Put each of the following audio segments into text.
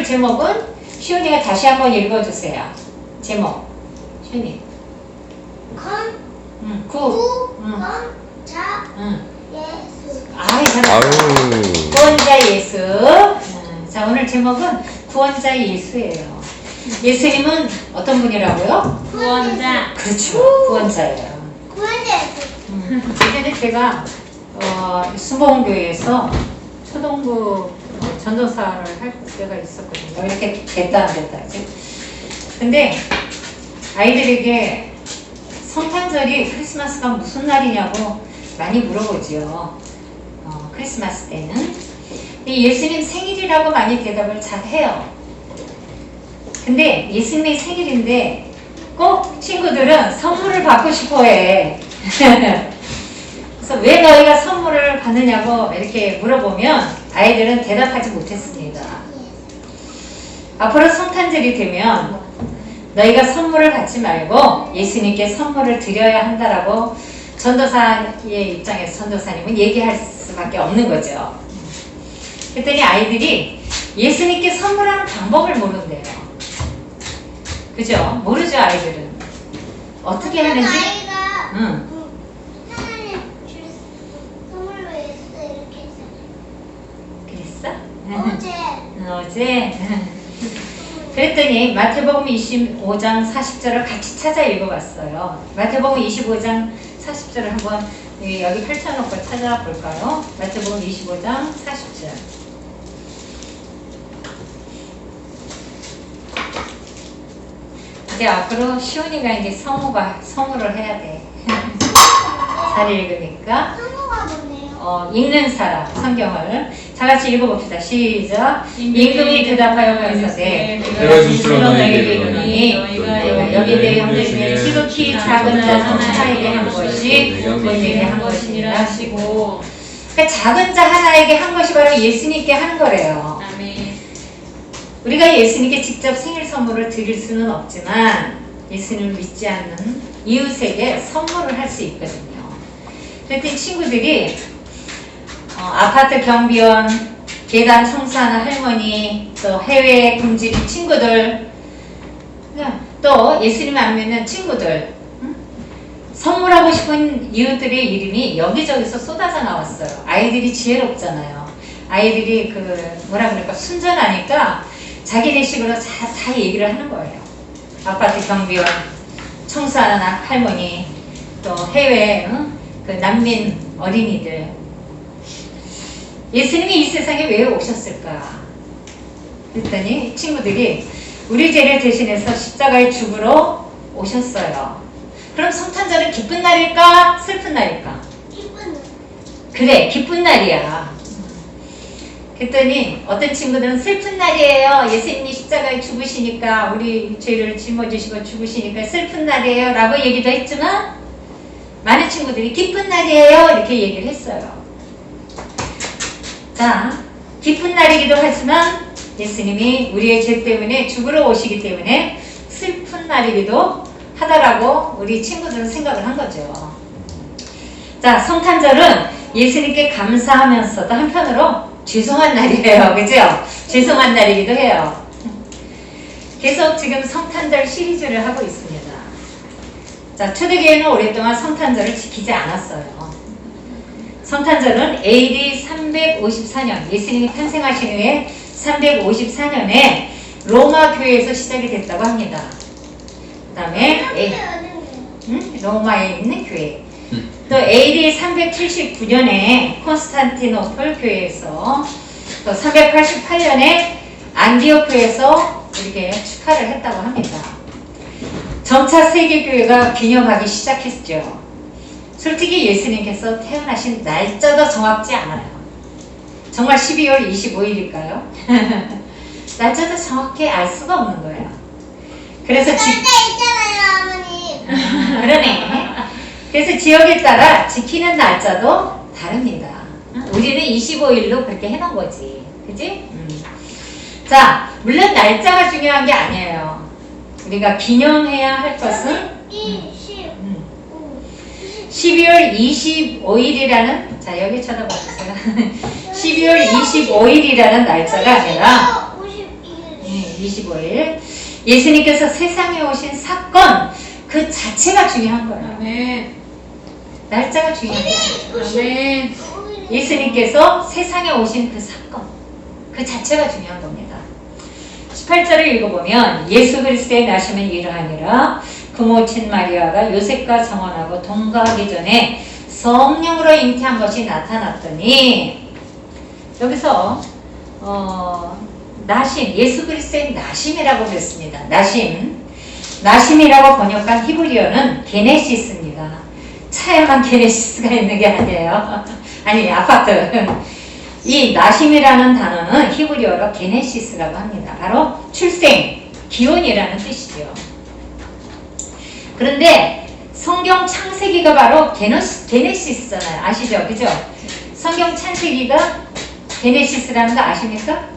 제목은 시온이가 다시 한번 읽어주세요. 제목. 시온이. 구원자 예수. 아이, 잘했어. 구원자 예수. 자, 오늘 제목은 구원자 예수예요. 예수님은 어떤 분이라고요? 구원자. 그렇죠. 구원자예요. 구원자 예수. 예전에 제가 수봉교회에서 초등부 전도사를 할 때가 있었거든요. 이렇게 됐다 안 됐다 하지. 근데 아이들에게 성탄절이 크리스마스가 무슨 날이냐고 많이 물어보지요. 크리스마스 때는. 예수님 생일이라고 많이 대답을 잘 해요. 근데 예수님의 생일인데 꼭 친구들은 선물을 받고 싶어 해. 그래서 왜 너희가 선물을 받느냐고 이렇게 물어보면 아이들은 대답하지 못했습니다. 앞으로 성탄절이 되면 너희가 선물을 받지 말고 예수님께 선물을 드려야 한다라고 전도사의 입장에서 전도사님은 얘기할 수밖에 없는 거죠. 그랬더니 아이들이 예수님께 선물하는 방법을 모른대요. 그죠? 모르죠, 아이들은. 어떻게 하는지? 아이가 응. 하나님 줄 선물로 예수 이렇게 했어. 그랬어? 어제 어제? 그랬더니 마태복음 25장 40절을 같이 찾아 읽어봤어요. 마태복음 25장 40절을 한번 여기 펼쳐놓고 찾아볼까요? 마태복음 25장 40절. 이제 앞으로 시온이가 이제 성우를 해야 돼. 잘 읽으니까. 성우가 뭐네요? 읽는 사람 성경을 다 같이 읽어봅시다. 시작. 임금이 대답하여 가로되 내가 진실로 너희에게 이르노니 너희가 여기 내 형제중에 지극히 작은 자 하나에게 한 것이 너희에게 한 것이니라 하시고, 그러니까 작은 자 하나에게 한 것이 바로 예수님께 하는 거래요. 아멘. 우리가 예수님께 직접 생일 선물을 드릴 수는 없지만 예수님을 믿지 않는 이웃에게 선물을 할 수 있거든요. 그랬더니 친구들이 아파트 경비원, 계단 청소하는 할머니, 또 해외에 굶주린 친구들, 또 예수님 안 믿는 친구들, 선물하고 싶은 이웃들의 이름이 여기저기서 쏟아져 나왔어요. 아이들이 지혜롭잖아요. 아이들이 뭐라 그럴까, 순전하니까 자기네 식으로 다 얘기를 하는 거예요. 아파트 경비원, 청소하는 할머니, 또 해외 난민 어린이들. 예수님이 이 세상에 왜 오셨을까? 그랬더니 친구들이 우리 죄를 대신해서 십자가에 죽으러 오셨어요. 그럼 성탄절은 기쁜 날일까? 슬픈 날일까? 기쁜. 그래, 기쁜 날이야. 그랬더니 어떤 친구들은 슬픈 날이에요. 예수님이 십자가에 죽으시니까, 우리 죄를 짊어지시고 죽으시니까 슬픈 날이에요 라고 얘기도 했지만, 많은 친구들이 기쁜 날이에요 이렇게 얘기를 했어요. 자, 기쁜 날이기도 하지만 예수님이 우리의 죄 때문에 죽으러 오시기 때문에 슬픈 날이기도 하다라고 우리 친구들은 생각을 한 거죠. 자, 성탄절은 예수님께 감사하면서도 한편으로 죄송한 날이에요. 그죠? 죄송한 날이기도 해요. 계속 지금 성탄절 시리즈를 하고 있습니다. 자, 초대교회는 오랫동안 성탄절을 지키지 않았어요. 성탄절은 AD 354년, 예수님이 탄생하신 후에 354년에 로마 교회에서 시작이 됐다고 합니다. 그 다음에 로마에 있는 교회. 또 AD 379년에 콘스탄티노플 교회에서, 또 388년에 안디오크에서 이렇게 축하를 했다고 합니다. 점차 세계교회가 기념하기 시작했죠. 솔직히 예수님께서 태어나신 날짜도 정확지 않아요. 정말 12월 25일일까요? 날짜도 정확히 알 수가 없는 거예요. 그래서 있잖아요, 어머니. 그러네. 그래서 지역에 따라 지키는 날짜도 다릅니다. 우리는 25일로 그렇게 해놓은 거지. 그치? 자, 물론 날짜가 중요한 게 아니에요. 우리가 기념해야 할 것은 12월 25일이라는, 자, 여기 쳐다봐 주세요. 12월 25일이라는 날짜가 아니라 25일 예수님께서 세상에 오신 사건 그 자체가 중요한 거예요. 아멘. 날짜가 중요한 거예요. 아멘. 예수님께서 세상에 오신 그 사건 그 자체가 중요한 겁니다. 18절을 읽어보면 예수 그리스도의 나심은 이러하니라 그 모친 마리아가 요셉과 성혼하고 동거하기 전에 성령으로 잉태한 것이 나타났더니 여기서 나심, 예수 그리스도의 나심이라고 그랬습니다. 나심이라고 번역한 히브리어는 게네시스입니다. 차에만 게네시스가 있는 게 아니에요. 아니 아파트. 이 나심이라는 단어는 히브리어로 게네시스라고 합니다. 바로 출생, 기원이라는 뜻이죠. 그런데 성경 창세기가 바로 게네시스잖아요. 아시죠? 그죠? 성경 창세기가 게네시스라는 거 아십니까?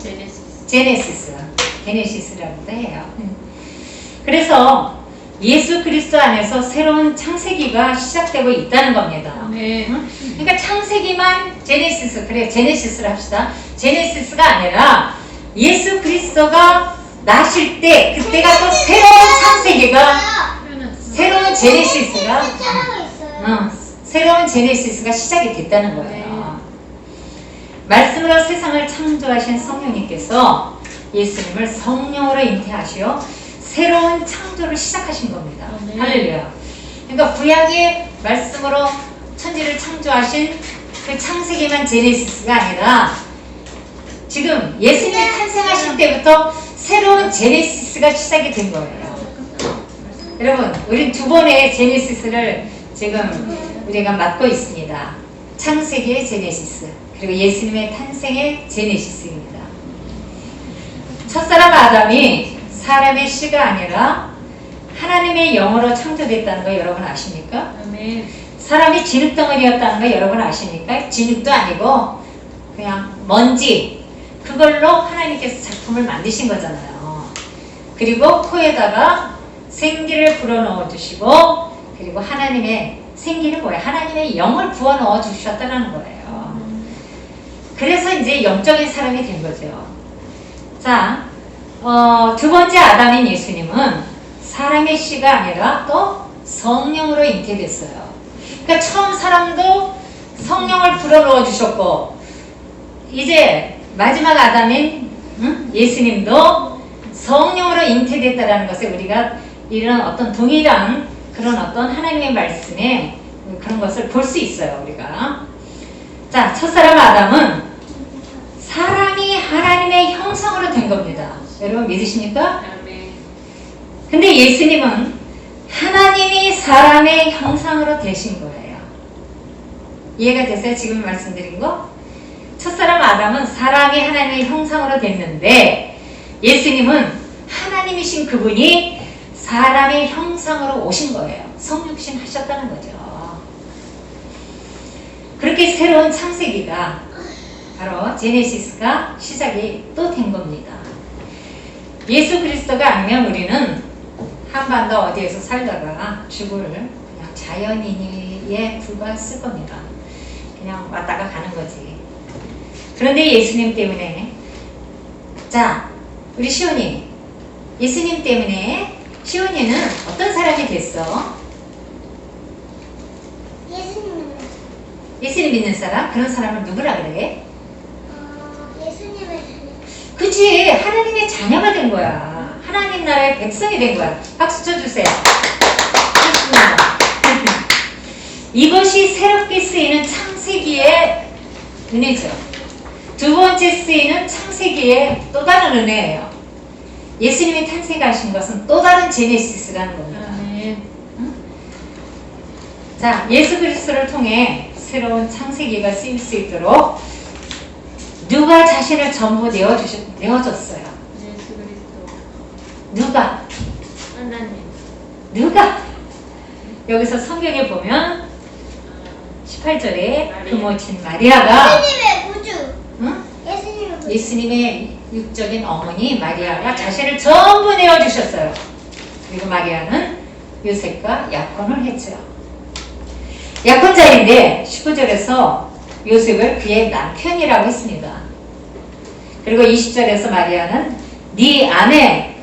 게네시스라고도 해요. 그래서 예수 그리스도 안에서 새로운 창세기가 시작되고 있다는 겁니다. 아멘. 그러니까 창세기만 제네시스, 그래 제네시스를 합시다. 제네시스가 아니라 예수 그리스도가 나실 때 그때가 또 새로운 창세기가 새로운 제네시스가 새로운 제네시스가 시작이 됐다는 거예요. 말씀으로 세상을 창조하신 성령님께서 예수님을 성령으로 잉태하시어 새로운 창조를 시작하신 겁니다. 아멘. 할렐루야. 그러니까 구약의 말씀으로 천지를 창조하신 그 창세기만 제네시스가 아니라 지금 예수님이 탄생하실 때부터 새로운 제네시스가 시작이 된 거예요. 여러분, 우리 두 번의 제네시스를 지금 우리가 맡고 있습니다. 창세기의 제네시스, 그리고 예수님의 탄생의 제네시스입니다. 첫사람 아담이 사람의 씨가 아니라 하나님의 영으로 창조됐다는 거 여러분 아십니까? 아멘. 사람이 진흙덩어리였다는 거 여러분 아십니까? 진흙도 아니고 그냥 먼지, 그걸로 하나님께서 작품을 만드신 거잖아요. 그리고 코에다가 생기를 불어넣어 주시고, 그리고 하나님의 생기는 뭐예요? 하나님의 영을 부어넣어 주셨다는 거예요. 그래서 이제 영적인 사람이 된 거죠. 자, 두 번째 아담인 예수님은 사람의 씨가 아니라 또 성령으로 잉태됐어요. 그러니까 처음 사람도 성령을 불어넣어 주셨고, 이제 마지막 아담인 예수님도 성령으로 잉태됐다라는 것을 우리가 이런 어떤 동일한 그런 어떤 하나님의 말씀에 그런 것을 볼 수 있어요, 우리가. 자, 첫사람 아담은 사람이 하나님의 형상으로 된 겁니다. 여러분 믿으십니까? 아멘. 근데 예수님은 하나님이 사람의 형상으로 되신 거예요. 이해가 됐어요? 지금 말씀드린 거? 첫사람 아담은 사람이 하나님의 형상으로 됐는데 예수님은 하나님이신 그분이 사람의 형상으로 오신 거예요. 성육신 하셨다는 거죠. 그렇게 새로운 창세기가 바로 제네시스가 시작이 또 된 겁니다. 예수 그리스도가 아니면 우리는 한반도 어디에서 살다가 죽을 그냥 자연인에 불과했을 겁니다. 그냥 왔다가 가는 거지. 그런데 예수님 때문에, 자, 우리 시온이, 예수님 때문에 시온이는 어떤 사람이 됐어? 예수님 믿는 사람? 그런 사람을 누구라 그래? 예수님의 자녀. 그치, 하나님의 자녀가 된 거야. 하나님 나라의 백성이 된 거야. 박수 쳐주세요. 좋습니다. 이것이 새롭게 쓰이는 창세기의 은혜죠. 두 번째 쓰이는 창세기의 또 다른 은혜예요. 예수님이 탄생하신 것은 또 다른 제네시스라는 겁니다. 아멘. 자, 예수 그리스도를 통해 새로운 창세기가 쓰일 수 있도록 누가 자신을 전부 내어줬어요? 예수 그리스도. 누가? 하나님. 누가? 여기서 성경에 보면 18절에 그 모친 마리아가 예수님의 구주. 응? 예수님의 구주. 예수님의 육적인 어머니 마리아가 자신을 전부 내어주셨어요. 그리고 마리아는 요셉과 약혼을 했죠. 약혼자인데 19절에서 요셉을 그의 남편이라고 했습니다. 그리고 20절에서 마리아는 네 아내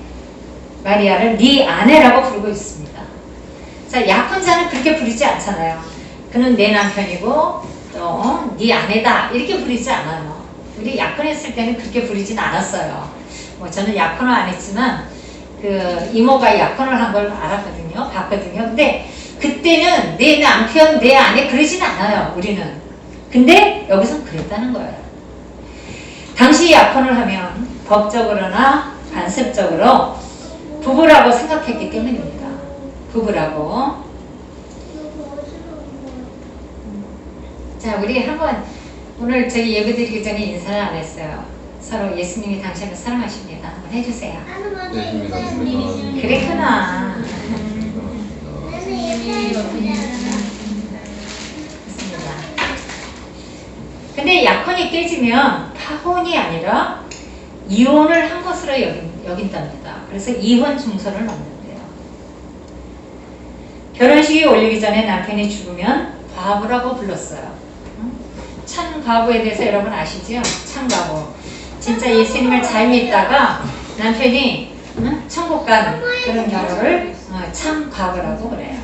마리아를 네 아내라고 부르고 있습니다. 자, 약혼자는 그렇게 부르지 않잖아요. 그는 내 남편이고 또 네 아내다 이렇게 부르지 않아요. 우리 약혼했을 때는 그렇게 부르진 않았어요. 뭐 저는 약혼을 안 했지만 그 이모가 약혼을 한 걸 알았거든요. 봤거든요. 근데 그때는 내 남편, 내 아내 그러진 않아요. 우리는. 근데 여기서 그랬다는 거예요. 당시 약혼을 하면 법적으로나 관습적으로 부부라고 생각했기 때문입니다. 부부라고. 자, 우리 한번 오늘 저기 예배 드리기 전에 인사를 안 했어요. 서로 예수님이 당신을 사랑하십니다. 한번 해주세요. 나는 먼저 예수님이 인사해. 그랬구나. 나는 인사해. 좋습니다. 근데 약혼이 깨지면 파혼이 아니라 이혼을 한 것으로 여긴답니다. 그래서 이혼 증서를 넣는데요. 결혼식이 올리기 전에 남편이 죽으면 과부라고 불렀어요. 참 과부에 대해서 여러분 아시죠? 참 과부. 진짜 예수님을 잘 믿다가 남편이 천국 간 그런 경우를 참 과부라고 그래요.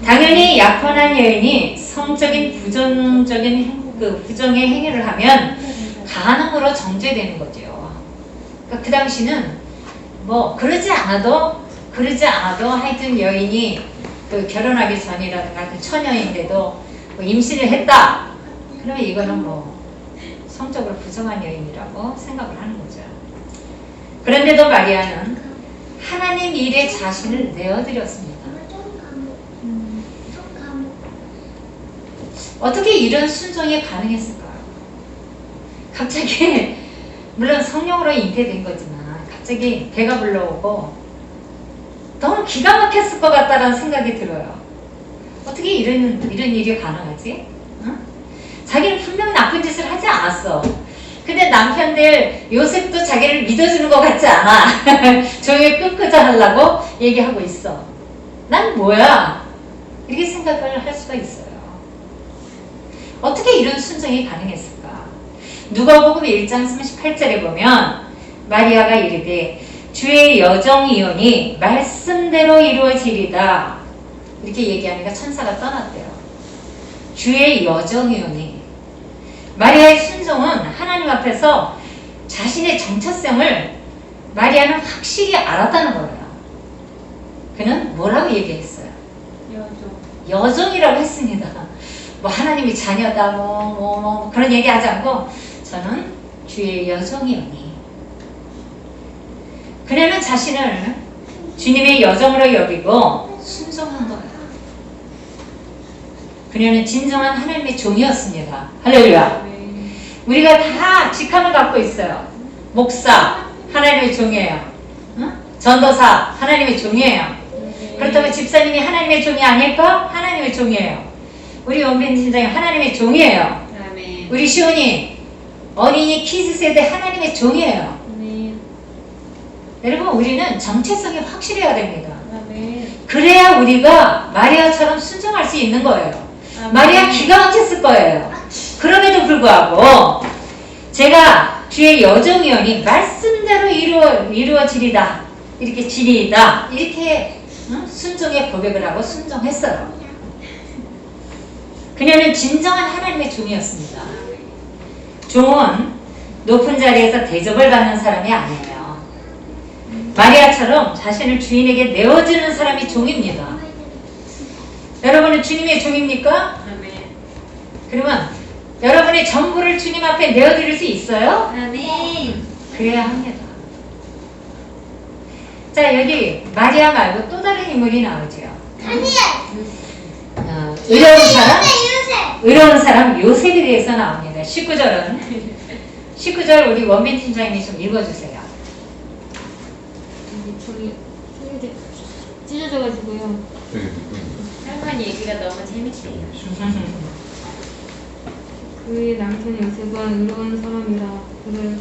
당연히 약혼한 여인이 성적인 부정의 행위를 하면 간음으로 정죄되는 거죠. 그러니까 그 당시는 뭐 그러지 않아도 하여튼 여인이 그 결혼하기 전이라든가 하여튼 처녀인데도 뭐 임신을 했다. 그러면 이거는 뭐 성적으로 부정한 여인이라고 생각을 하는 거죠. 그런데도 마리아는 하나님 일에 자신을 내어드렸습니다. 어떻게 이런 순종이 가능했을까요? 갑자기 물론 성령으로 잉태된 거지만 갑자기 배가 불러오고 너무 기가 막혔을 것 같다라는 생각이 들어요. 어떻게 이런 일이 가능하지? 응? 자기는 분명 나쁜 짓을 하지 않았어. 근데 남편들 요셉도 자기를 믿어주는 것 같지 않아. 조용히 끄끄자 하려고 얘기하고 있어. 난 뭐야? 이렇게 생각을 할 수가 있어요. 어떻게 이런 순종이 가능했을까? 누가복음 1장 38절에 보면 마리아가 이르되 주의 여정이오니 말씀대로 이루어지리다. 이렇게 얘기하니까 천사가 떠났대요. 주의 여정이오니. 마리아의 순종은 하나님 앞에서 자신의 정체성을 마리아는 확실히 알았다는 거예요. 그는 뭐라고 얘기했어요? 여종이라고 했습니다. 뭐 하나님이 자녀다 뭐 그런 얘기하지 않고 저는 주의 여종이오니. 그녀는 자신을 주님의 여종으로 여기고 순종한 거예요. 그녀는 진정한 하나님의 종이었습니다. 할렐루야. 우리가 다 직함을 갖고 있어요. 목사 하나님의 종이에요. 응? 전도사 하나님의 종이에요. 그렇다면 집사님이 하나님의 종이 아닐까? 하나님의 종이에요. 우리 원빈 팀장이 하나님의 종이에요. 아멘. 우리 시온이 어린이 키즈 세대 하나님의 종이에요. 아멘. 여러분 우리는 정체성이 확실해야 됩니다. 아멘. 그래야 우리가 마리아처럼 순종할 수 있는 거예요. 마리아 기가 막혔을 거예요. 그럼에도 불구하고 제가 주의 여정이오니 말씀대로 이루어지리다. 이렇게 지리이다. 이렇게 순종의 고백을 하고 순종했어요. 그녀는 진정한 하나님의 종이었습니다. 종은 높은 자리에서 대접을 받는 사람이 아니에요. 마리아처럼 자신을 주인에게 내어주는 사람이 종입니다. 여러분은 주님의 종입니까? 아멘. 그러면 여러분의 전부를 주님 앞에 내어드릴 수 있어요? 아멘. 그래야 합니다. 자, 여기 마리아 말고 또 다른 인물이 나오죠. 의로운 사람? 의로운 사람 요셉에 대해서 나옵니다. 19절은 19절 우리 원빈 팀장님이 좀 읽어주세요. 저기 찢어져가지고요. 저기 할머니 얘기가 너무 재밌대요. 그의 남편 요셉은 의로운 사람이라 그를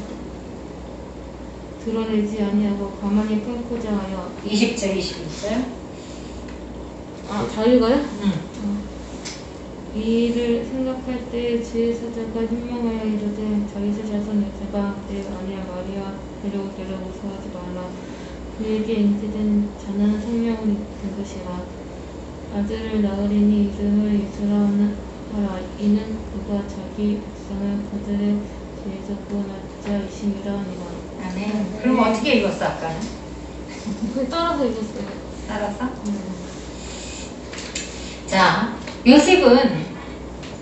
드러내지 아니하고 가만히 끊고자 하여 20절 21절 다 읽어요? 이 일을 생각할 때 주의 사자가 현명하여 이르되 다윗의 자손 요셉아 내 아내 마리아 데려오기를 무서워하지 말라. 그에게 잉태된 자는 생명을 입은 것이라. 아들을 낳으리니 이름을 예수라 하라. 이는 그가 자기 백성을 그들의 죄에서 구원할 자이심이라 하니라. 아멘. 그럼 어떻게 읽었어 아까는? 그걸 따라서 읽었어요. 따라서? 자, 요셉은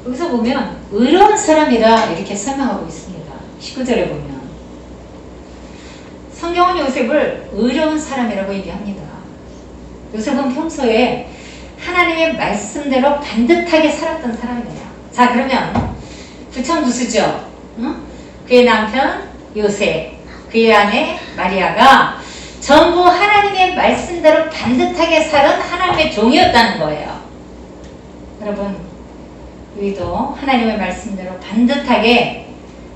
여기서 보면 의로운 사람이라 이렇게 설명하고 있습니다. 19절에 보면 성경은 요셉을 의로운 사람이라고 얘기합니다. 요셉은 평소에 하나님의 말씀대로 반듯하게 살았던 사람이에요. 자, 그러면 부천부수죠. 응? 그의 남편 요셉, 그의 아내 마리아가 전부 하나님의 말씀대로 반듯하게 살은 하나님의 종이었다는 거예요. 여러분, 우리도 하나님의 말씀대로 반듯하게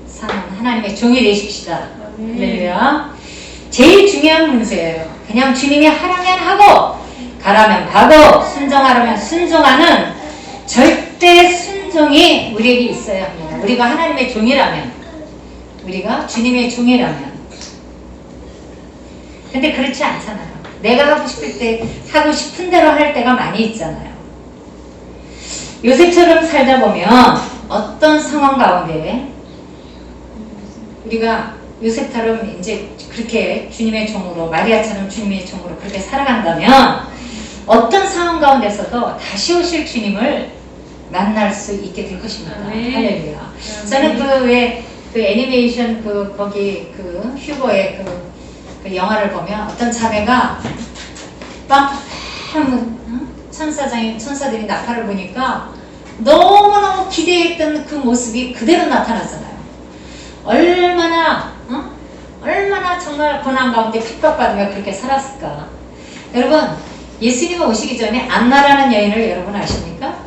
사는 하나님의 종이 되십시다. 할렐루야. 제일 중요한 문제예요. 그냥 주님이 하라면 하고 가라면 가고 순종하라면 순종하는 절대 순종이 우리에게 있어야 합니다. 우리가 하나님의 종이라면, 우리가 주님의 종이라면. 근데 그렇지 않잖아요. 내가 하고 싶을 때 하고 싶은 대로 할 때가 많이 있잖아요. 요셉처럼 살다 보면 어떤 상황 가운데 우리가 요셉처럼 이제 그렇게 주님의 종으로, 마리아처럼 주님의 종으로 그렇게 살아간다면 어떤 상황 가운데서도 다시 오실 주님을 만날 수 있게 될 것입니다. 할렐루야. 저는 그 애니메이션 거기 휴거의 그 영화를 보면 어떤 자매가 천사들이 나팔을 보니까 너무너무 기대했던 그 모습이 그대로 나타났잖아요. 얼마나 정말 고난 가운데 핍박받으며 그렇게 살았을까. 여러분, 예수님이 오시기 전에 안나라는 여인을 여러분 아십니까?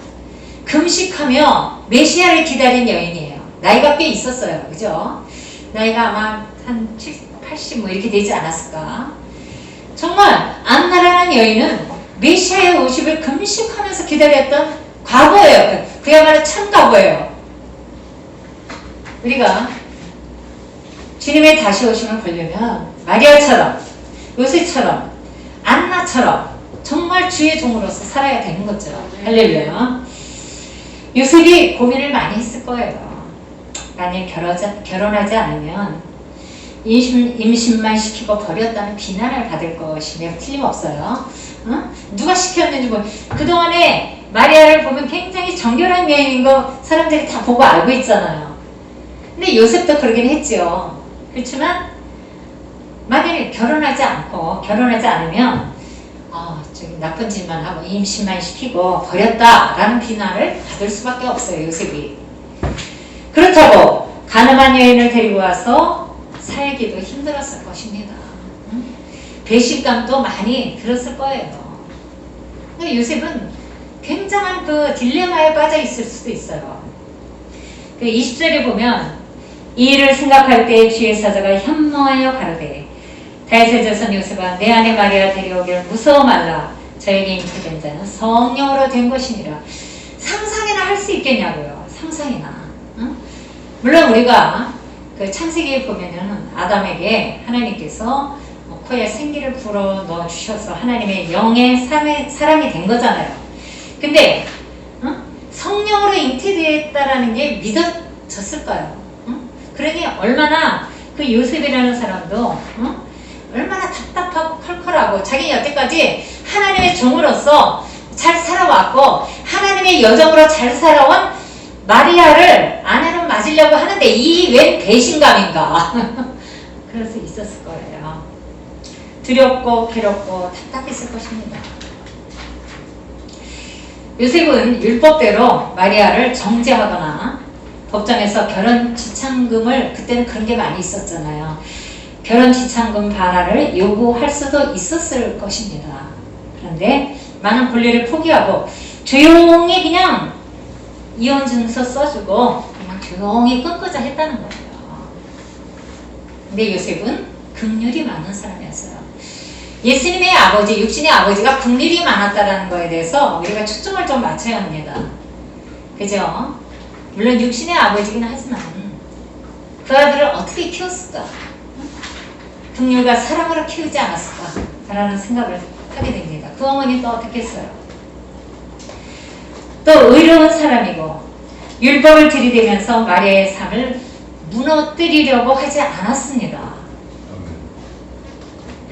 금식하며 메시아를 기다린 여인이에요. 나이가 꽤 있었어요. 그죠? 나이가 아마 한 70, 80 뭐 이렇게 되지 않았을까. 정말 안나라는 여인은 메시아의 오심을 금식하면서 기다렸던 과거예요. 그야말로 참 과거예요. 우리가 주님의 다시 오심을 보려면 마리아처럼, 요셉처럼, 안나처럼 정말 주의 종으로서 살아야 되는 거죠. 할렐루야. 요셉이 고민을 많이 했을 거예요. 만약 결혼하지 않으면 임신만 시키고 버렸다는 비난을 받을 것이며 틀림없어요. 누가 시켰는지 그동안에 마리아를 보면 굉장히 정결한 여인인 거 사람들이 다 보고 알고 있잖아요. 근데 요셉도 그러긴 했죠. 그렇지만 만약에 결혼하지 않으면 저기 나쁜 짓만 하고 임신만 시키고 버렸다라는 비난을 받을 수밖에 없어요. 요셉이. 그렇다고 가늠한 여인을 데리고 와서 살기도 힘들었을 것입니다. 배신감도 많이 들었을 거예요. 근데 요셉은 굉장한 그 딜레마에 빠져 있을 수도 있어요. 그 20절에 보면 이 일을 생각할 때 주의 사자가 현몽하여 가로되 다윗의 자손 요셉아 내 아내 마리아 데려오기를 무서워 말라. 저에게 잉태된 자는 성령으로 된 것이니라. 상상이나 할 수 있겠냐고요. 상상이나. 물론 우리가 그 창세기에 보면은 아담에게 하나님께서 코에 생기를 불어 넣어 주셔서 하나님의 영의 사람이 된 거잖아요. 근데 성령으로 잉태되었다라는 게 믿어졌을까요? 그러니 얼마나 그 요셉이라는 사람도 얼마나 답답하고 컬컬하고 자기 여태까지 하나님의 종으로서 잘 살아왔고 하나님의 여정으로 잘 살아온 마리아를 아내로 맞으려고 하는데 이 웬 배신감인가. 그럴 수 있었을 거예요. 두렵고 괴롭고 답답했을 것입니다. 요셉은 율법대로 마리아를 정죄하거나 법정에서 결혼 지참금을, 그때는 그런 게 많이 있었잖아요. 결혼 지참금 반환을 요구할 수도 있었을 것입니다. 그런데 많은 권리를 포기하고 조용히 그냥 이혼 증서 써주고 그냥 조용히 끊고자 했다는 거예요. 근데 요셉은 긍휼이 많은 사람이었어요. 예수님의 아버지, 육신의 아버지가 긍휼이 많았다는 거에 대해서 우리가 초점을 좀 맞춰야 합니다. 그죠? 물론 육신의 아버지긴 하지만 그 아들을 어떻게 키웠을까? 긍휼과 사랑으로 키우지 않았을까? 라는 생각을 하게 됩니다. 그 어머니 또 어떻게 했어요? 또 의로운 사람이고 율법을 들이대면서 마리아의 삶을 무너뜨리려고 하지 않았습니다.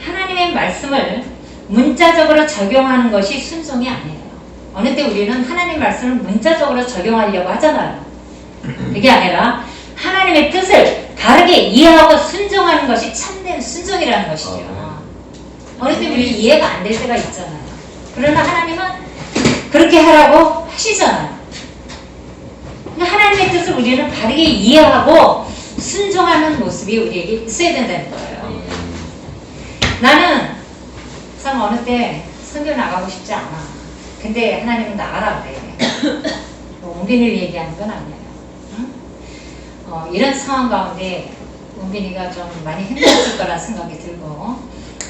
하나님의 말씀을 문자적으로 적용하는 것이 순종이 아니에요. 어느 때 우리는 하나님 말씀을 문자적으로 적용하려고 하잖아요. 그게 아니라 하나님의 뜻을 바르게 이해하고 순종하는 것이 참된 순종이라는 것이죠. 어느 때 우리 이해가 안 될 때가 있잖아요. 그러나 하나님은 그렇게 하라고 하시잖아요. 그러니까 하나님의 뜻을 우리는 바르게 이해하고 순종하는 모습이 우리에게 있어야 된다는 거예요. 나는 참 어느 때 선교 나가고 싶지 않아. 근데 하나님은 나가라 그래. 옹빈이를 얘기하는 건 아니에요. 응? 이런 상황 가운데 옹빈이가 좀 많이 힘들었을 거라 생각이 들고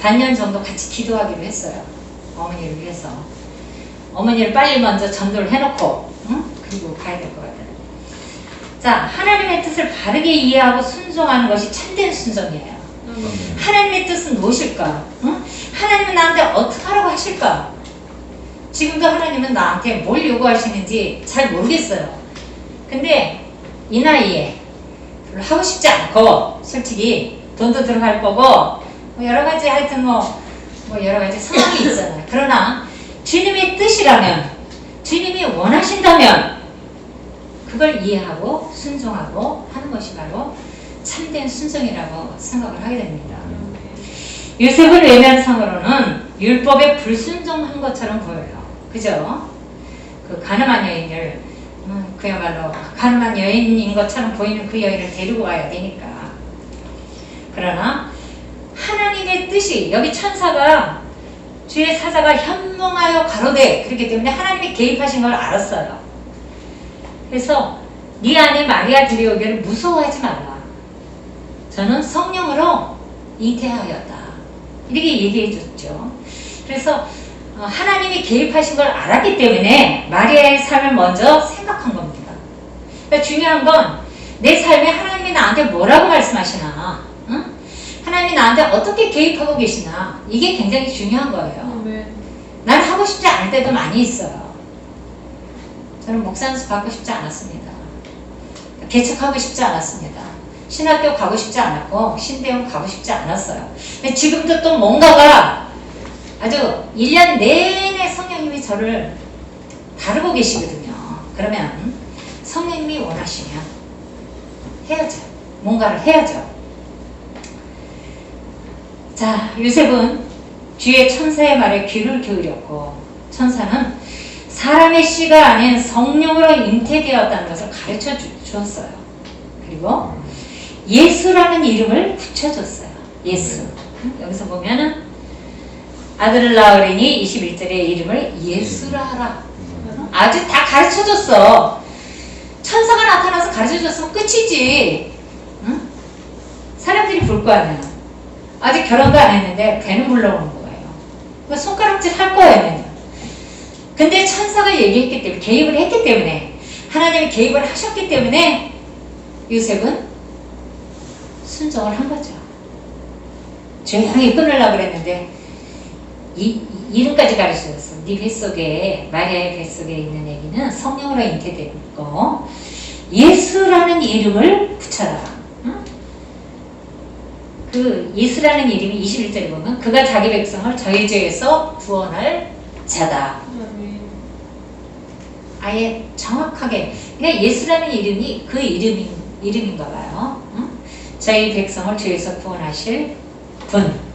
반년 정도 같이 기도하기로 했어요. 어머니를 위해서. 어머니를 빨리 먼저 전도를 해놓고 응? 그리고 가야 될 것 같아요. 자, 하나님의 뜻을 바르게 이해하고 순종하는 것이 참된 순종이에요. 하나님의 뜻은 무엇일까? 응? 하나님은 나한테 어떻게 하라고 하실까? 지금도 하나님은 나한테 뭘 요구하시는지 잘 모르겠어요. 근데 이 나이에 별로 하고 싶지 않고 솔직히 돈도 들어갈 거고 뭐 여러 가지 하여튼 뭐 여러 가지 상황이 있잖아요. 그러나 주님의 뜻이라면 주님이 원하신다면 그걸 이해하고 순종하고 하는 것이 바로 참된 순종이라고 생각을 하게 됩니다. 요셉은 외면상으로는 율법에 불순종한 것처럼 보여요. 그죠? 그 가늠한 여인을 그야말로 가늠한 여인인 것처럼 보이는 그 여인을 데리고 와야 되니까. 그러나 하나님의 뜻이 여기 천사가 주의 사자가 현몽하여 가로되 그렇기 때문에 하나님이 개입하신 걸 알았어요. 그래서 네 안에 마리아 들여오기를 무서워하지 말라. 저는 성령으로 잉태하였다. 이렇게 얘기해 줬죠. 그래서 하나님이 개입하신 걸 알았기 때문에 마리아의 삶을 먼저 생각한 겁니다. 그러니까 중요한 건 내 삶에 하나님이 나한테 뭐라고 말씀하시나, 응? 하나님이 나한테 어떻게 개입하고 계시나, 이게 굉장히 중요한 거예요. 난 하고 싶지 않을 때도 많이 있어요. 저는 목사 연수 받고 싶지 않았습니다. 개척하고 싶지 않았습니다. 신학교 가고 싶지 않았고 신대원 가고 싶지 않았어요. 근데 지금도 또 뭔가가 아주 1년 내내 성령님이 저를 다루고 계시거든요. 그러면 성령님이 원하시면 해야죠. 뭔가를 해야죠. 자, 요셉은 주의 천사의 말에 귀를 기울였고 천사는 사람의 씨가 아닌 성령으로 잉태되었다는 것을 가르쳐 주었어요. 그리고 예수라는 이름을 붙여줬어요. 예수. 여기서 보면은 아들을 낳으리니 21절의 이름을 예수라 하라. 아주 다 가르쳐줬어. 천사가 나타나서 가르쳐줬으면 끝이지. 응? 사람들이 볼 거 아니야. 아직 결혼도 안 했는데 배는 불러오는 거예요. 그러니까 손가락질 할 거예요. 근데 천사가 얘기했기 때문에, 개입을 했기 때문에, 하나님이 개입을 하셨기 때문에 요셉은 순종을 한 거죠. 조용히 끊으려고 그랬는데 이름까지 가르쳐줬어. 네 뱃속에, 마리아의 뱃속에 있는 애기는 성령으로 잉태되고 예수라는 이름을 붙여라. 응? 그 예수라는 이름이 21절에 보면 그가 자기 백성을 저희 죄에서 구원할 자다. 아예 정확하게, 그러니까 예수라는 이름이 그 이름인가 봐요. 응? 저희 백성을 죄에서 구원하실 분.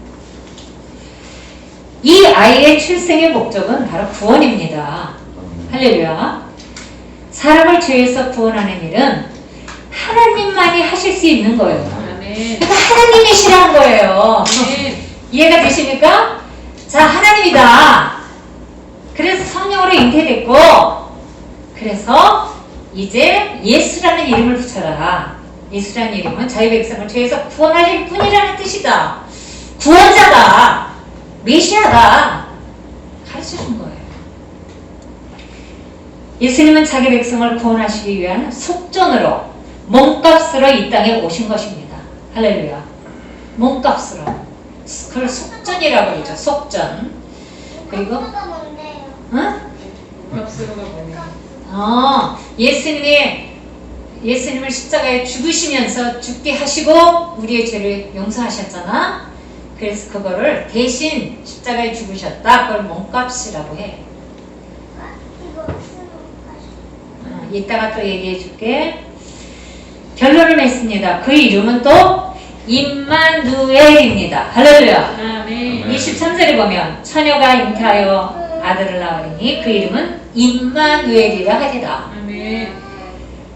이 아이의 출생의 목적은 바로 구원입니다. 할렐루야. 사람을 죄에서 구원하는 일은 하나님만이 하실 수 있는 거예요. 그러니까 하나님이시라는 거예요. 이해가 되십니까? 자, 하나님이다. 그래서 성령으로 잉태됐고, 그래서 이제 예수라는 이름을 붙여라. 예수라는 이름은 저희 백성을 죄에서 구원하실 분이라는 뜻이다. 구원자다. 메시아다. 가르쳐준 거예요. 예수님은 자기 백성을 구원하시기 위한 속전으로 몸값으로 이 땅에 오신 것입니다. 할렐루야. 몸값으로. 그걸 속전이라고 그러죠. 속전. 그리고 그거가 뭔데요? 응? 값으로가 뭐냐? 예수님을 십자가에 죽으시면서 죽게 하시고 우리의 죄를 용서하셨잖아. 그래서 그거를 대신 십자가에 죽으셨다. 그걸 몸값이라고 해. 이거 쓰는 이따가 또 얘기해 줄게. 결론을 맺습니다. 그 이름은 또 임마누엘입니다. 할렐루야. 아멘. 23절에 보면 처녀가 잉태하여 아들을 낳으리니 그 이름은 임마누엘이라 하리라. 아멘.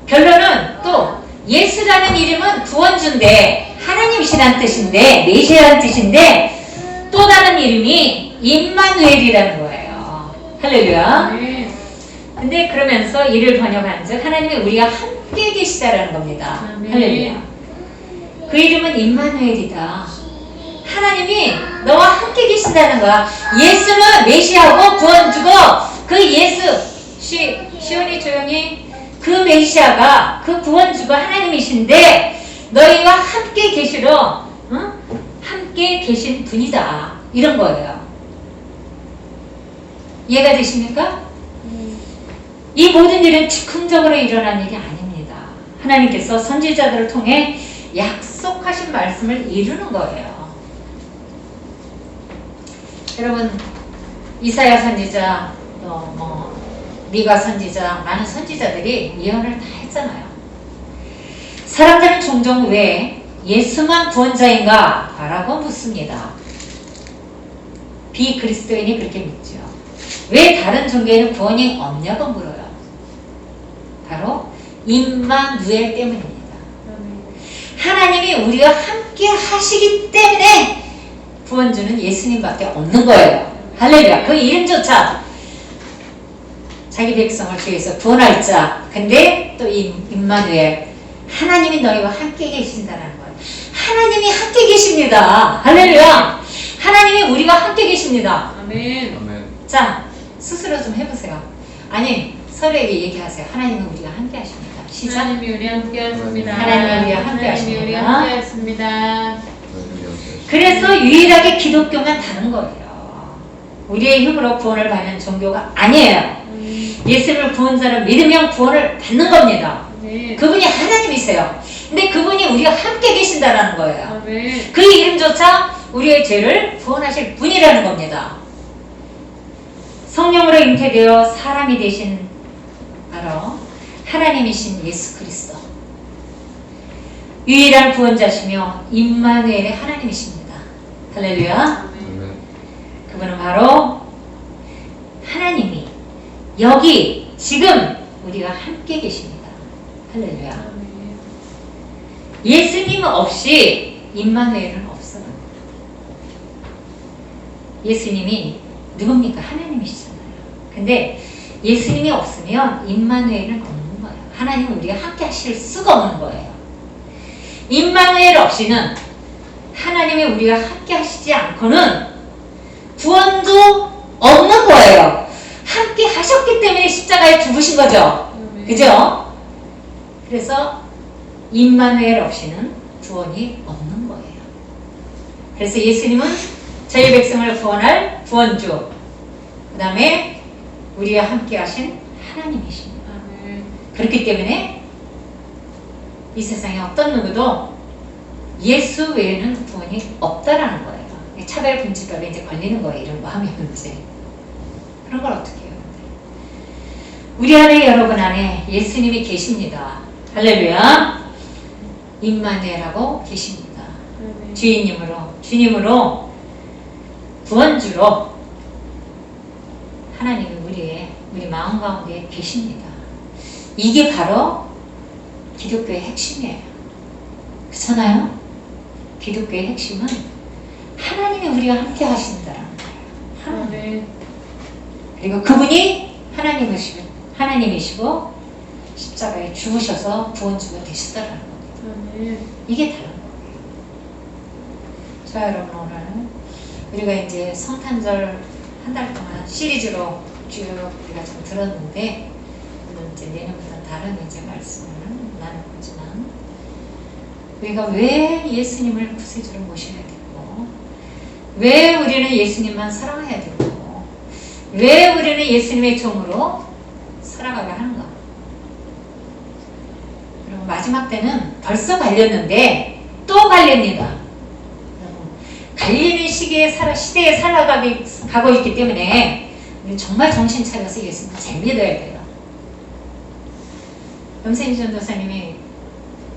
결론은 또 예수라는 이름은 구원주인데 하나님이시란 뜻인데 메시아라는 뜻인데 또 다른 이름이 임마누엘이라는 거예요. 할렐루야. 아멘. 근데 그러면서 이를 번역한즉 하나님이 우리가 함께 계시다라는 겁니다. 아멘. 할렐루야. 그 이름은 임마누엘이다. 하나님이 너와 함께 계신다는 거야. 예수는 메시아고 구원주고 그 예수 시온이 조용히 그 메시아가 그 구원주가 하나님이신데 너희와 함께 계시러 함께 계신 분이다. 이런 거예요. 이해가 되십니까? 이 모든 일은 즉흥적으로 일어난 일이 아닙니다. 하나님께서 선지자들을 통해 약속하신 말씀을 이루는 거예요. 여러분 이사야 선지자, 미가 선지자, 많은 선지자들이 예언을 다 했잖아요. 사람들은 종종 왜 예수만 구원자인가? 라고 묻습니다. 비그리스도인이 그렇게 묻죠. 왜 다른 종교에는 구원이 없냐고 물어요. 바로 임마누엘 때문입니다. 하나님이 우리와 함께 하시기 때문에 구원주는 예수님밖에 없는 거예요. 할렐루야. 그 이름조차 자기 백성을 위해서 구원할 자. 근데 또 임마누엘 하나님이 너희와 함께 계신다는 거예요. 하나님이 함께 계십니다. 할렐루야. 하나님이 우리와 함께 계십니다. 아멘. 아멘. 자, 스스로 좀 해보세요. 아니, 서로에게 얘기하세요. 하나님은 우리가 함께 하십니다. 시작. 하나님이 우리 함께 하십니다. 하나님이 우리와 함께 하나님이 우리 하십니다. 함께 하십니다. 그래서 유일하게 기독교만 다른 거예요. 우리의 힘으로 구원을 받는 종교가 아니에요. 예수님을 구원자를 믿으면 구원을 받는 겁니다. 아멘. 그분이 하나님이세요. 근데 그분이 우리가 함께 계신다라는 거예요. 아멘. 그 이름조차 우리의 죄를 구원하실 분이라는 겁니다. 성령으로 잉태되어 사람이 되신 바로 하나님이신 예수 그리스도. 유일한 구원자시며 임마누엘의 하나님이십니다. 할렐루야. 아멘. 그분은 바로 하나님이 여기 지금 우리가 함께 계십니다. 할렐루야. 아멘. 예수님 없이 임마누엘은 없어요. 예수님이 누굽니까? 하나님이시잖아요. 근데 예수님이 없으면 임마누엘은 없는 거예요. 하나님은 우리가 함께 하실 수가 없는 거예요. 임마누엘 없이는 하나님이 우리가 함께 하시지 않고는 구원도 없는 거예요. 함께 하셨기 때문에 십자가에 죽으신 거죠. 아멘. 그죠? 그래서 임마누엘 없이는 구원이 없는 거예요. 그래서 예수님은 저희 백성을 구원할 구원주, 그 다음에 우리와 함께 하신 하나님이십니다. 아멘. 그렇기 때문에 이 세상에 어떤 누구도 예수 외에는 구원이 없다라는 거예요. 차별 금지법에 이제 걸리는 거예요. 이런 마음의 문제. 그런 걸 어떻게 해요? 우리 안에, 여러분 안에 예수님이 계십니다. 할렐루야. 임마누엘하고 계십니다. 아멘. 주님으로 구원주로 하나님이 우리 마음 가운데 계십니다. 이게 바로 기독교의 핵심이에요. 그렇잖아요? 기독교의 핵심은 하나님이 우리와 함께 하신다는 거예요. 아멘. 그리고 그분이 하나님이시고 십자가에 죽으셔서 구원주가 되셨다는 겁니다. 아멘. 이게 다른 거예요. 자, 여러분 오늘 우리가 이제 성탄절 한 달 동안 시리즈로 쭉 우리가 좀 들었는데 올해부터는 이제 내년부터는 다른 이제 말씀을 나눌 거지만 우리가 왜 예수님을 구세주로 모셔야 되고 왜 우리는 예수님만 사랑해야 되고 왜 우리는 예수님의 종으로 살아가야 하는가. 그리고 마지막 때는 벌써 갈렸는데 또 갈립니다. 갈리는 시대에 살아가고 있기 때문에 우리 정말 정신 차려서 예수님을 잘 믿어야 돼요. 염세인 전도사님이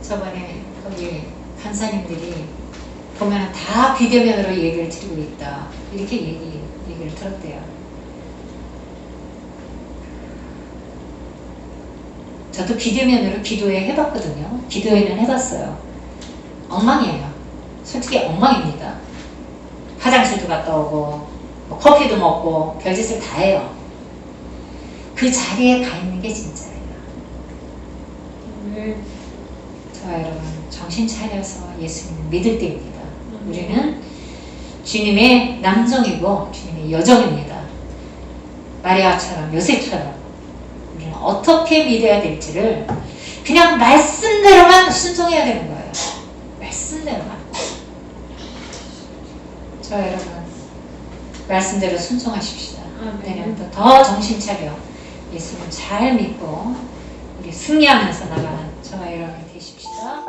저번에 거기 간사님들이 보면 다 비대면으로 얘기를 드리고 있다. 이렇게 얘기를 들었대요. 저도 비대면으로 기도회 해봤거든요. 기도회는 해봤어요. 엉망이에요. 솔직히 엉망입니다. 화장실도 갔다 오고 뭐 커피도 먹고 별짓을 다 해요. 그 자리에 가 있는 게 진짜예요. 네. 저와 여러분 정신 차려서 예수님을 믿을 때입니다. 우리는 주님의 남정이고 주님의 여정입니다. 마리아처럼 요셉처럼 우리는 어떻게 믿어야 될지를 그냥 말씀대로만 순종해야 되는 거예요. 말씀대로만. 저와 여러분 말씀대로 순종하십시다. 내년부터 더 정신 차려 예수님 잘 믿고 우리 승리하면서 나가는 저와 여러분 되십시다.